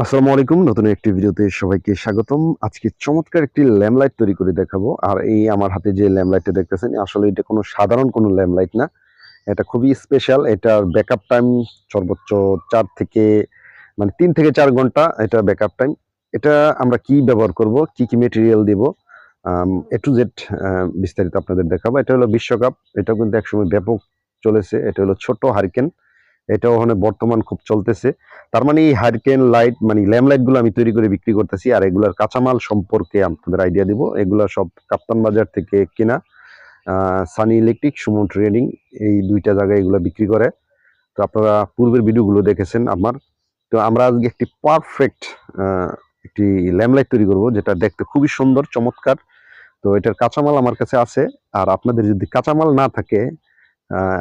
আসসালামু আলাইকুম। নতুন একটি ভিডিওতে সবাইকে স্বাগতম। আজকে চমৎকার একটি ল্যাম্প তৈরি করে দেখাবো। আর এই আমার হাতে যে ল্যাম্প লাইটটা দেখতেছেন, আসলে এটা কোনো সাধারণ কোনো ল্যাম্প লাইট না। এটা খুবই স্পেশাল। এটার ব্যাকআপ টাইম সর্বোচ্চ ৪ থেকে ৩ থেকে ৪ ঘন্টা এটা ব্যাকআপ টাইম। এটা আমরা কি ব্যবহার করব, কি মেটেরিয়াল দিব, A to Z বিস্তারিত আপনাদের দেখাবো। এটা হলো বিশ্বকাপ। এটাও কিন্তু একসময় ব্যাপক চলেছে। এটা হলো ছোট হারিকেন। এটাও ওখানে বর্তমান খুব চলতেছে। তার মানে এই হারিকেন লাইট ল্যাম্প লাইট গুলো আমি তৈরি করে বিক্রি করতেছি। আর এগুলার কাঁচামাল সম্পর্কে আপনাদের আইডিয়া দিব। এগুলা সব কাপ্তান বাজার থেকে কেনা। সানি ইলেকট্রিক, সুমন ট্রেডিং, এই দুইটা জায়গায় এগুলো বিক্রি করে। তো আপনারা পূর্বের ভিডিওগুলো দেখেছেন আমার। তো আমরা আজকে একটি পারফেক্ট একটি ল্যাম্প লাইট তৈরি করব, যেটা দেখতে খুবই সুন্দর চমৎকার। তো এটার কাঁচামাল আমার কাছে আছে। আর আপনাদের যদি কাঁচামাল না থাকে,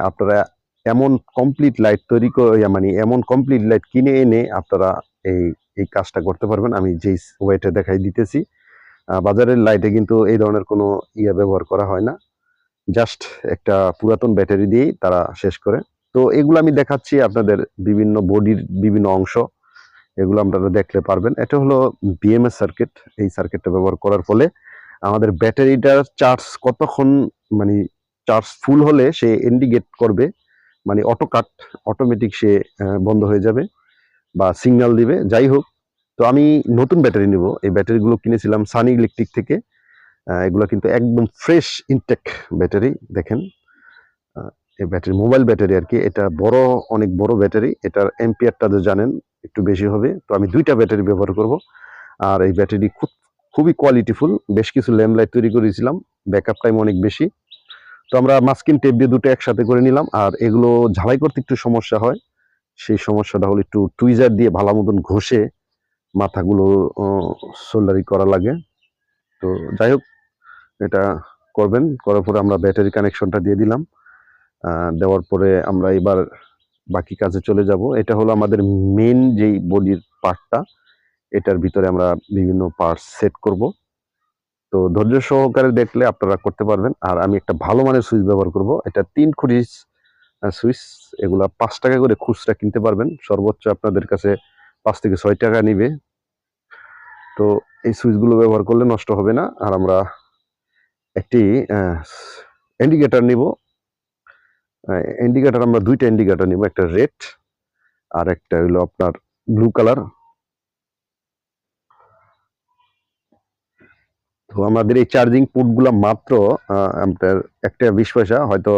আপনারা এমন কমপ্লিট লাইট তৈরি করে এমন কমপ্লিট লাইট কিনে এনে আপনারা এই এই কাজটা করতে পারবেন। আমি যেই ওয়েটা দেখাই দিতেছি, বাজারের লাইটে কিন্তু এই ধরনের কোনো ব্যবহার করা হয় না। জাস্ট একটা পুরাতন ব্যাটারি দিয়েই তারা শেষ করে। তো এগুলো আমি দেখাচ্ছি আপনাদের বিভিন্ন বডির বিভিন্ন অংশ। এগুলো আপনারা দেখলে পারবেন। এটা হলো বিএমএস সার্কিট। এই সার্কিটটা ব্যবহার করার ফলে আমাদের ব্যাটারিটার চার্জ কতক্ষণ, মানে চার্জ ফুল হলে সে ইন্ডিকেট করবে, অটো কাট, অটোমেটিক সে বন্ধ হয়ে যাবে বা সিগন্যাল দিবে, যাই হোক। তো আমি নতুন ব্যাটারি নিব। এই ব্যাটারিগুলো কিনেছিলাম সানি ইলেকট্রিক থেকে। এগুলো কিন্তু একদম ফ্রেশ ইনটেক ব্যাটারি। দেখেন, এই ব্যাটারি মোবাইল ব্যাটারি আর কি। এটা অনেক বড় ব্যাটারি। এটার এম্পিয়ারটা তো জানেন একটু বেশি হবে। তো আমি দুইটা ব্যাটারি ব্যবহার করব। আর এই ব্যাটারি খুবই কোয়ালিটিফুল। বেশ কিছু ল্যাম্প লাইট তৈরি করেছিলাম, ব্যাকআপ টাইম অনেক বেশি। তো আমরা মাস্কিং টেপ দিয়ে দুটো একসাথে করে নিলাম। আর এগুলো ঝালাই করতে একটু সমস্যা হয়। সেই সমস্যাটা হলো একটু টুইজার দিয়ে ভালো মতন ঘষে মাথাগুলো সোল্ডারিং করা লাগে। তো যাই হোক, এটা করবেন। করার পরে আমরা ব্যাটারি কানেকশনটা দিয়ে দিলাম। দেওয়ার পরে আমরা এবার বাকি কাজে চলে যাব। এটা হলো আমাদের মেন যেই বডির পার্টটা। এটার ভিতরে আমরা বিভিন্ন পার্টস সেট করব। তো ধৈর্য সহকারে দেখলে আপনারা করতে পারবেন। আর আমি একটা ভালো মানের সুইচ ব্যবহার করব। এটা 3 খুঁটি সুইচ। এগুলা 5 টাকা করে খুচরা কিনতে পারবেন। সর্বোচ্চ আপনাদের কাছে 5 থেকে 6 টাকা নিবে। তো এই সুইচগুলো ব্যবহার করলে নষ্ট হবে না। আর আমরা একটি ইন্ডিকেটর নিব। ইন্ডিকেটর আমরা দুইটা ইন্ডিকেটর নিব, একটা রেড আর একটা হলো আপনার ব্লু কালার। তো আমাদের এই চার্জিং পোর্টগুলো মাত্র আপনার 1 টাকা 20 পয়সা, হয়তো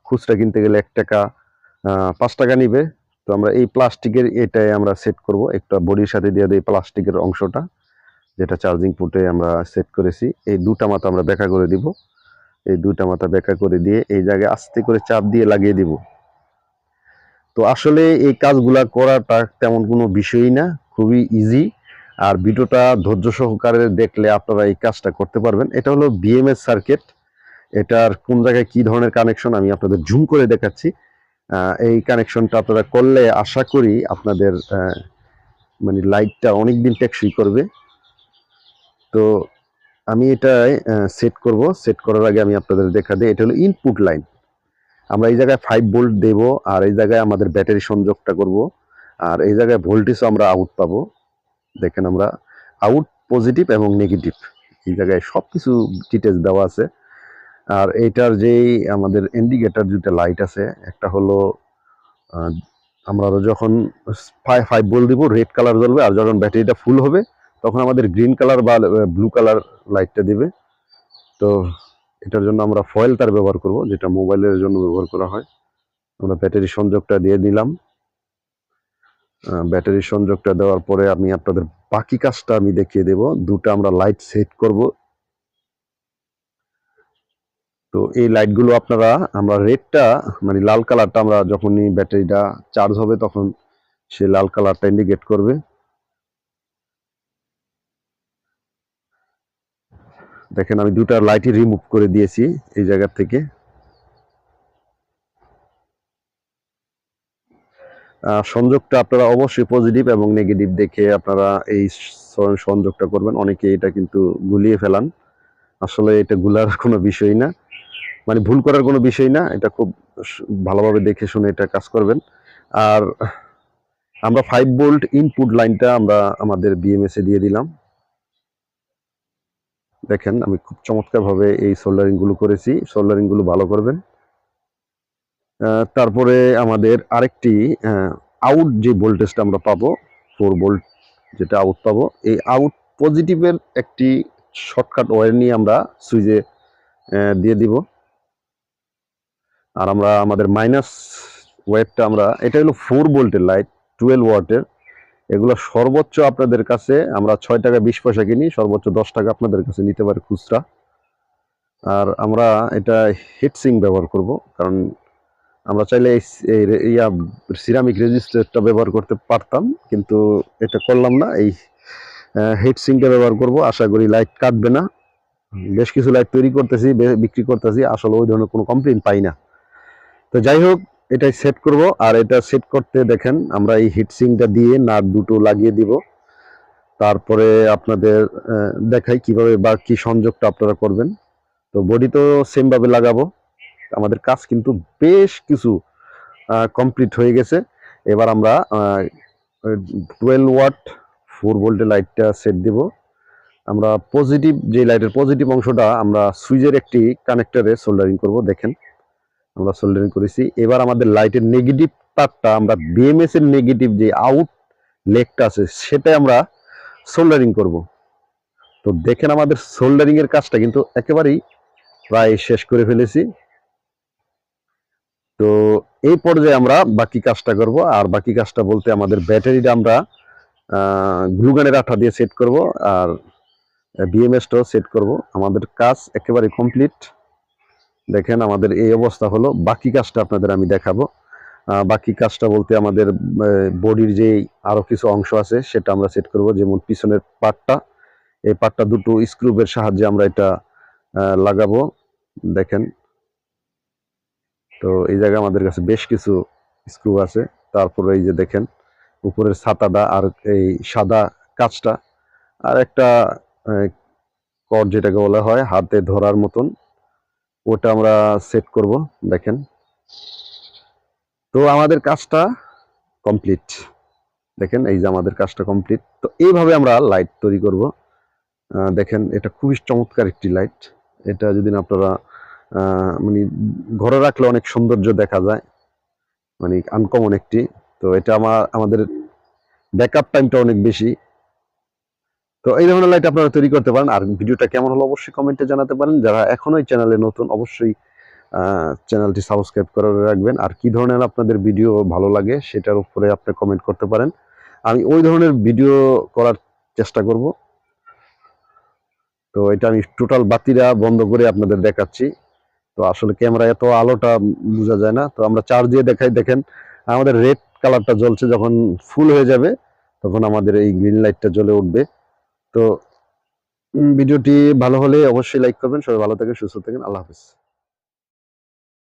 খুচরা কিনতে গেলে 1 টাকা 5 টাকা নিবে। তো আমরা এই প্লাস্টিকের এটাই আমরা সেট করব। একটা বডির সাথে দিয়ে দিই প্লাস্টিকের অংশটা, যেটা চার্জিং পোর্টে আমরা সেট করেছি। এই দুটা মাথা আমরা ব্যাকা করে দিব। এই দুটা মাথা ব্যাকা করে দিয়ে এই জায়গায় আস্তে করে চাপ দিয়ে লাগিয়ে দিব। তো আসলে এই কাজগুলা করাটা তেমন কোনো বিষয়ই না, খুবই ইজি। আর ভিডিওটা ধৈর্য সহকারে দেখলে আপনারা এই কাজটা করতে পারবেন। এটা হলো বিএমএস সার্কিট। এটার কোন জায়গায় কি ধরনের কানেকশন আমি আপনাদের জুম করে দেখাচ্ছি। এই কানেকশনটা আপনারা করলে আশা করি আপনাদের লাইটটা অনেকদিন টেকসই করবে। তো আমি এটাই সেট করব। সেট করার আগে আমি আপনাদের দেখা দিই, এটা হলো ইনপুট লাইন। আমরা এই জায়গায় 5 ভোল্ট দেব। আর এই জায়গায় আমাদের ব্যাটারি সংযোগটা করব। আর এই জায়গায় ভোল্টেজও আমরা আউট পাবো। দেখেন, আমরা আউট পজিটিভ এবং নেগেটিভ, এই জায়গায় সবকিছু ডিটেলস দেওয়া আছে। আর এইটার যেই আমাদের ইন্ডিকেটর দুটো লাইট আছে, একটা হলো আমরা যখন 5 ভোল্ট দিব রেড কালার জ্বলবে, আর যখন ব্যাটারিটা ফুল হবে তখন আমাদের গ্রিন কালার বা ব্লু কালার লাইটটা দিবে। তো এটার জন্য আমরা ফয়েল তার ব্যবহার করব, যেটা মোবাইলের জন্য ব্যবহার করা হয়। আমরা ব্যাটারি সংযোগটা দিয়ে দিলাম। ব্যাটারি সংযোগটা দেওয়ার পরে আমি আপনাদের বাকি কাজটা আমি দেখিয়ে দেব। দুটো আমরা লাইট সেট করব। তো এই লাইটগুলো আপনারা, আমরা রেডটা লাল কালারটা, আমরা যখনই ব্যাটারিটা চার্জ হবে তখন সে লাল কালারটা ইন্ডিকেট করবে। দেখেন, আমি দুটা লাইটই রিমুভ করে দিয়েছি এই জায়গা থেকে। সংযোগটা আপনারা অবশ্যই পজিটিভ এবং নেগেটিভ দেখে আপনারা এই সংযোগটা করবেন। অনেকে এটা কিন্তু গুলিয়ে ফেলান। আসলে এটা গুলার কোনো বিষয় না, ভুল করার কোনো বিষয় না। এটা খুব ভালোভাবে দেখে শুনে এটা কাজ করবেন। আর আমরা 5 ভোল্ট ইনপুট লাইনটা আমরা আমাদের বিএমএস এ দিয়ে দিলাম। দেখেন আমি খুব চমৎকারভাবে এই সোল্ডারিং গুলো করেছি। সোল্ডারিং গুলো ভালো করবেন। তারপরে আমাদের আরেকটি আউট যে ভোল্টেজটা আমরা পাবো 4 ভোল্ট যেটা আউট পাবো, এই আউট পজিটিভের একটি শর্টকাট ওয়্যার নিয়ে আমরা সুইচে দিয়ে দিব। আর আমরা আমাদের মাইনাস ওয়্যারটা আমরা, এটা হলো 4 ভোল্টের লাইট 12 ওয়াটের। এগুলো সর্বোচ্চ আপনাদের কাছে আমরা 6 টাকা 20 পয়সা কিনি, সর্বোচ্চ 10 টাকা আপনাদের কাছে নিতে পারে খুচরা। আর আমরা এটা হিটসিং ব্যবহার করব, কারণ আমরা চাইলে এই সিরামিক রেজিস্টারটা ব্যবহার করতে পারতাম, কিন্তু এটা করলাম না। এই হিটসিংটা ব্যবহার করব, আশা করি লাইট কাটবে না। বেশ কিছু লাইট তৈরি করতেছি, বিক্রি করতেছি, আসলে ওই ধরনের কোনো কমপ্লেন পাই না। তো যাই হোক, এটাই সেট করব। আর এটা সেট করতে দেখেন আমরা এই হিটসিংটা দিয়ে নাট দুটো লাগিয়ে দিব। তারপরে আপনাদের দেখাই কিভাবে বা কি সংযোগটা আপনারা করবেন। তো বডি তো সেম ভাবে লাগাবো। আমাদের কাজ কিন্তু বেশ কিছু কমপ্লিট হয়ে গেছে। এবার আমরা 12 ওয়াট 4 ভোল্টের লাইটটা সেট দিব। আমরা পজিটিভ যে লাইটের পজিটিভ অংশটা আমরা সুইচের একটি কানেক্টরে সোল্ডারিং করব। দেখেন আমরা সোল্ডারিং করেছি। এবার আমাদের লাইটের নেগেটিভ তারটা আমরা বিএমএস এর নেগেটিভ যে আউট লেগটা আছে সেটা আমরা সোল্ডারিং করব। তো দেখেন আমাদের সোল্ডারিং এর কাজটা কিন্তু একেবারেই প্রায় শেষ করে ফেলেছি। তো এই পর্যায়ে আমরা বাকি কাজটা করব। আর বাকি কাজটা বলতে আমাদের ব্যাটারিটা আমরা গ্লুগানের আঠা দিয়ে সেট করব, আর বিএমএসটাও সেট করব। আমাদের কাজ একেবারে কমপ্লিট। দেখেন আমাদের এই অবস্থা হলো। বাকি কাজটা আপনাদের আমি দেখাবো। বাকি কাজটা বলতে আমাদের বডির যে আরো কিছু অংশ আছে সেটা আমরা সেট করব, যেমন পিছনের পার্টটা, এই পার্টটা দুটো স্ক্রুবের সাহায্যে আমরা এটা লাগাবো। দেখেন, তো এই জায়গায় আমাদের কাছে বেশ কিছু স্ক্রু আছে। তারপরে এই যে দেখেন উপরের ছাতাটা, আর এই সাদা কাঁচটা, আর একটা কর্ড যেটাকে বলা হয় হাতে ধরার মতন, ওটা আমরা সেট করব। দেখেন, তো আমাদের কাজটা কমপ্লিট। দেখেন এই যে আমাদের কাজটা কমপ্লিট। তো এইভাবে আমরা লাইট তৈরি করব। দেখেন এটা খুবই চমৎকার একটি লাইট। এটা যদি আপনারা মানে ঘরে রাখলে অনেক সৌন্দর্য দেখা যায়, মানে আনকমন একটি। তো এটা আমাদের ব্যাকআপ টাইমটা অনেক বেশি। তো এই ধরনের লাইট আপনারা তৈরি করতে পারেন। আর ভিডিওটা কেমন হলো অবশ্যই কমেন্টে জানাতে পারেন। যারা এখনো এই চ্যানেলে নতুন অবশ্যই চ্যানেলটি সাবস্ক্রাইব করে রাখবেন। আর কি ধরনের আপনাদের ভিডিও ভালো লাগে সেটার উপরে আপনি কমেন্ট করতে পারেন, আমি ওই ধরনের ভিডিও করার চেষ্টা করব। তো এটা আমি টোটাল বাতিটা বন্ধ করে আপনাদের দেখাচ্ছি। তো আসলে ক্যামেরা এত আলোটা বোঝা যায় না, তো আমরা চার্জ দিয়ে দেখাই। দেখেন আমাদের রেড কালারটা জ্বলছে, যখন ফুল হয়ে যাবে তখন আমাদের এই গ্রিন লাইটটা জ্বলে উঠবে। তো ভিডিওটি ভালো হলে অবশ্যই লাইক করবেন। সবাই ভালো থাকেন, সুস্থ থাকেন, আল্লাহ হাফেজ।